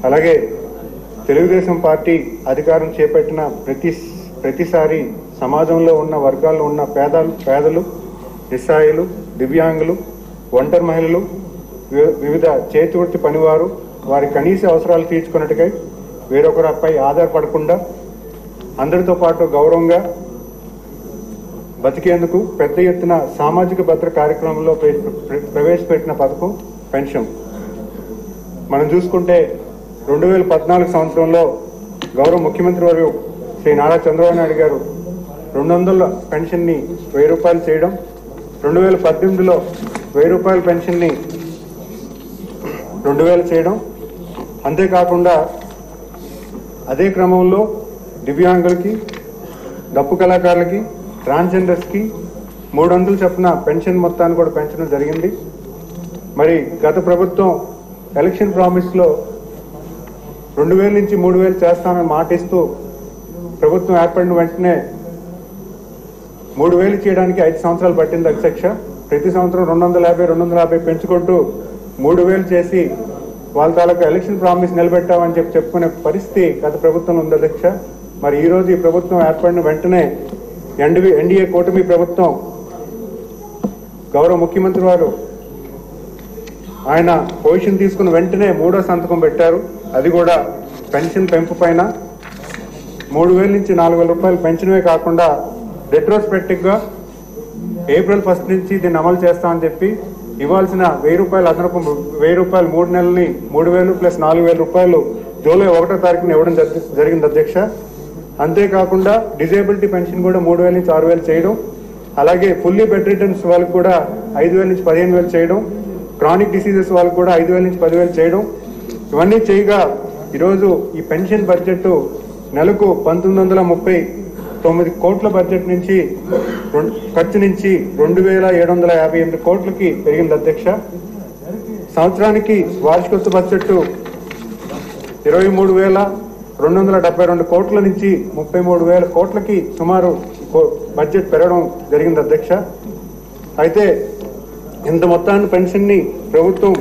అలాగే తెలుగుదేశం పార్టీ అధికారం చేపట్టిన ప్రతిసారి సమాజంలో ఉన్న వర్గాల్లో ఉన్న పేదలు, నిస్సహాయులు, దివ్యాంగులు, ఒంటరి మహిళలు, వివిధ చేతివృత్తి పనివారు వారి కనీస అవసరాలు తీర్చుకున్నట్టుగా వేరొకరిపై ఆధారపడకుండా అందరితో పాటు గౌరవంగా బతికేందుకు పెద్ద ఎత్తున సామాజిక భద్రత కార్యక్రమంలో ప్రవేశపెట్టిన పథకం పెన్షన్. మనం చూసుకుంటే 2014 సంవత్సరంలో గౌరవ ముఖ్యమంత్రి వారు శ్రీ నారా చంద్రబాబు నాయుడు గారు 200 పెన్షన్ని 1000 రూపాయలు చేయడం, 2018లో 1000 రూపాయల పెన్షన్ని 2000 చేయడం, అంతేకాకుండా అదే క్రమంలో దివ్యాంగులకి, డప్పు కళాకారులకి, ట్రాన్స్జెండర్స్కి 300 చొప్పున పెన్షన్ మొత్తాన్ని కూడా పెంచడం జరిగింది. మరి గత ప్రభుత్వం ఎలక్షన్ ప్రామిస్లో 2000 నుంచి 3000 చేస్తామని మాటిస్తూ ప్రభుత్వం ఏర్పడిన వెంటనే 3000 చేయడానికి 5 సంవత్సరాలు పట్టింది అధ్యక్ష. ప్రతి సంవత్సరం 250 పెంచుకుంటూ 3000 చేసి వాళ్ళ తాలూకా ఎలక్షన్ ప్రామిస్ నిలబెట్టామని చెప్పుకునే పరిస్థితి గత ప్రభుత్వం ఉంది అధ్యక్ష. మరి ఈరోజు ఈ ప్రభుత్వం ఏర్పడిన వెంటనే ఎన్డీఏ కూటమి ప్రభుత్వం గౌరవ ముఖ్యమంత్రి వారు ఆయన పొజిషన్ తీసుకున్న వెంటనే 3వ సంతకం పెట్టారు. అది కూడా పెన్షన్ పెంపు పైన 3000 నుంచి 4000 రూపాయలు పెంచడమే కాకుండా రెట్రోస్పెక్టివ్గా ఏప్రిల్ 1 నుంచి దీన్ని అమలు చేస్తామని చెప్పి ఇవ్వాల్సిన 1000 రూపాయలు అదనపు 1000 రూపాయలు 3 నెలల్ని 3000 ప్లస్ 4000 రూపాయలు జూలై 1వ తారీఖున ఇవ్వడం జరిగింది అధ్యక్ష. అంతేకాకుండా డిజేబిలిటీ పెన్షన్ కూడా 3000 నుంచి 6000 చేయడం, అలాగే ఫుల్లీ బెడ్ రిటర్న్స్ వాళ్ళకి కూడా 5000 నుంచి 15000 చేయడం, క్రానిక్ డిసీజెస్ వాళ్ళకి కూడా 5000 నుంచి 10000 చేయడం, ఇవన్నీ చేయగా ఈరోజు ఈ పెన్షన్ బడ్జెట్ నెలకు 1939 కోట్ల బడ్జెట్ నుంచి ఖర్చు నుంచి 2758 కోట్లకి పెరిగింది అధ్యక్ష. సంవత్సరానికి వార్షికోత్సవ బడ్జెట్ 23,272 కోట్ల నుంచి 33,000 కోట్లకి సుమారు బడ్జెట్ పెరగడం జరిగింది అధ్యక్ష. అయితే ఇంత మొత్తాన్ని పెన్షన్ని ప్రభుత్వం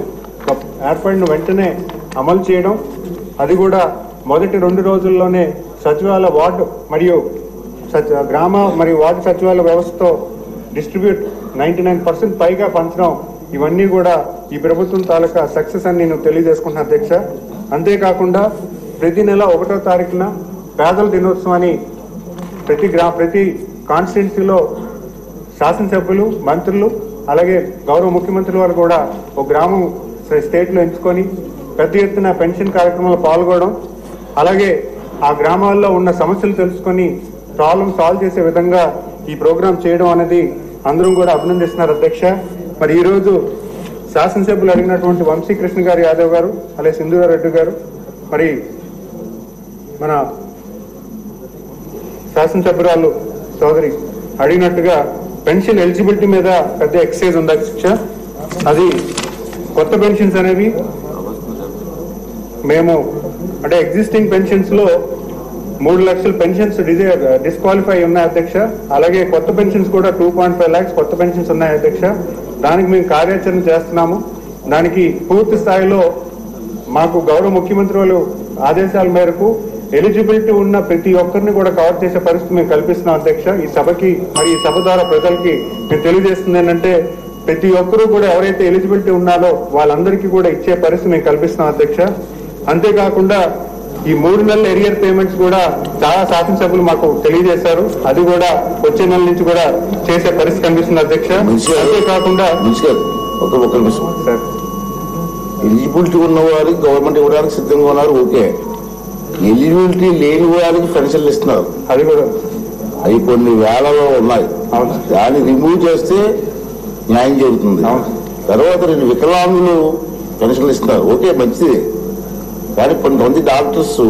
ఏర్పడిన వెంటనే అమలు చేయడం, అది కూడా మొదటి 2 రోజుల్లోనే సచివాలయ వార్డు మరియు గ్రామ మరియు వార్డు సచివాలయ వ్యవస్థతో డిస్ట్రిబ్యూట్ 99% పైగా పంచడం, ఇవన్నీ కూడా ఈ ప్రభుత్వం తాలూకా సక్సెస్ అని నేను తెలియజేసుకుంటున్నాను అధ్యక్ష. అంతేకాకుండా ప్రతి నెల 1వ తారీఖున పేదల దినోత్సవాన్ని ప్రతి కాన్స్టిట్యున్సీలో శాసనసభ్యులు, మంత్రులు, అలాగే గౌరవ ముఖ్యమంత్రి వారు కూడా ఒక గ్రామం స్టేట్లో ఎంచుకొని పెద్ద ఎత్తున పెన్షన్ కార్యక్రమంలో పాల్గొనడం, అలాగే ఆ గ్రామాల్లో ఉన్న సమస్యలు తెలుసుకొని ప్రాబ్లం సాల్వ్ చేసే విధంగా ఈ ప్రోగ్రాం చేయడం అనేది అందరం కూడా అభినందిస్తున్నారు అధ్యక్ష. మరి ఈరోజు శాసనసభ్యులు అడిగినటువంటి వంశీకృష్ణ గారు యాదవ్ గారు, అలాగే సింధూరారెడ్డి గారు, మరి మన శాసనసభ్యురాలు సోదరి అడిగినట్టుగా పెన్షన్ ఎలిజిబిలిటీ మీద పెద్ద ఎక్సైజ్ ఉంది అధ్యక్ష. అది కొత్త పెన్షన్స్ అనేవి మేము అంటే ఎగ్జిస్టింగ్ పెన్షన్స్ లో 3 లక్షల పెన్షన్స్ డిస్క్వాలిఫై ఉన్నాయి అధ్యక్ష. అలాగే కొత్త పెన్షన్స్ కూడా 2.5 lakhs కొత్త పెన్షన్స్ ఉన్నాయి అధ్యక్ష. దానికి మేము కార్యాచరణ చేస్తున్నాము. దానికి పూర్తి స్థాయిలో మాకు గౌరవ ముఖ్యమంత్రి వాళ్ళు ఆదేశాల మేరకు ఎలిజిబిలిటీ ఉన్న ప్రతి ఒక్కరిని కూడా కవర్ చేసే పరిస్థితి మేము కల్పిస్తున్నాం అధ్యక్ష. ఈ సభకి మరి ఈ సభ ద్వారా ప్రజలకి మేము తెలియజేస్తుంది ఏంటంటే ప్రతి ఒక్కరూ కూడా ఎవరైతే ఎలిజిబిలిటీ ఉన్నారో వాళ్ళందరికీ కూడా ఇచ్చే పరిస్థితి మేము కల్పిస్తున్నాం అధ్యక్ష. అంతేకాకుండా ఈ 3 నెలల ఎరియర్ పేమెంట్స్ కూడా చాలా శాసనసభ్యులు మాకు తెలియజేశారు. అది కూడా వచ్చే నెల నుంచి కూడా చేసే పరిస్థితి కనిపిస్తుంది అధ్యక్ష. అంతేకాకుండా ఎలిజిబిలిటీ ఉన్న వారికి గవర్నమెంట్ ఇవ్వడానికి సిద్ధంగా ఉన్నారు, ఓకే. ఎలిజిబిలిటీ లేని వారికి పెన్షన్లు ఇస్తున్నారు, అది కూడా అవి కొన్ని వేలలో ఉన్నాయి. దాన్ని రిమూవ్ చేస్తే న్యాయం జరుగుతుంది. తర్వాత 2 వికలాంగులు పెన్షన్లు ఇస్తున్నారు, ఓకే, మంచిది. కానీ కొంతమంది డాక్టర్స్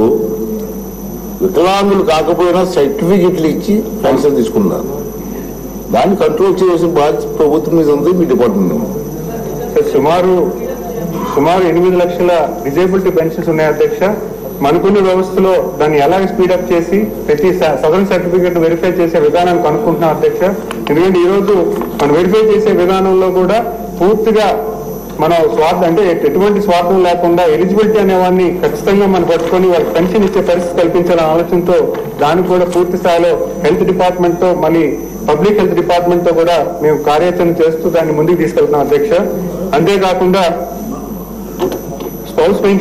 వికలాంగులు కాకపోయినా సర్టిఫికెట్లు ఇచ్చి పెన్షన్ తీసుకున్నారు. దాన్ని కంట్రోల్ చేయాల్సిన బాధ్యత ప్రభుత్వం మీద ఉంది, మీ డిపార్ట్మెంట్ మీద. సుమారు 8 లక్షల డిజేబిలిటీ పెన్షన్స్ ఉన్నాయి అధ్యక్ష. మనకున్న వ్యవస్థలో దాన్ని ఎలాగ స్పీడప్ చేసి ప్రతి సదరన్ సర్టిఫికేట్ వెరిఫై చేసే విధానాన్ని కనుక్కుంటున్నాం అధ్యక్ష. ఎందుకంటే ఈరోజు మనం వెరిఫై చేసే విధానంలో కూడా పూర్తిగా మనం స్వార్థం అంటే ఎటువంటి స్వార్థం లేకుండా ఎలిజిబిలిటీ అనేవాడిని ఖచ్చితంగా మనం పట్టుకొని వాళ్ళకి పెన్షన్ ఇచ్చే పరిస్థితి కల్పించాలనే ఆలోచనతో దానికి కూడా పూర్తి స్థాయిలో హెల్త్ డిపార్ట్మెంట్ తో మళ్ళీ పబ్లిక్ హెల్త్ డిపార్ట్మెంట్ తో కూడా మేము కార్యాచరణ చేస్తూ దాన్ని ముందుకు తీసుకెళ్తున్నాం అధ్యక్ష. అంతేకాకుండా స్పౌస్ పెన్షన్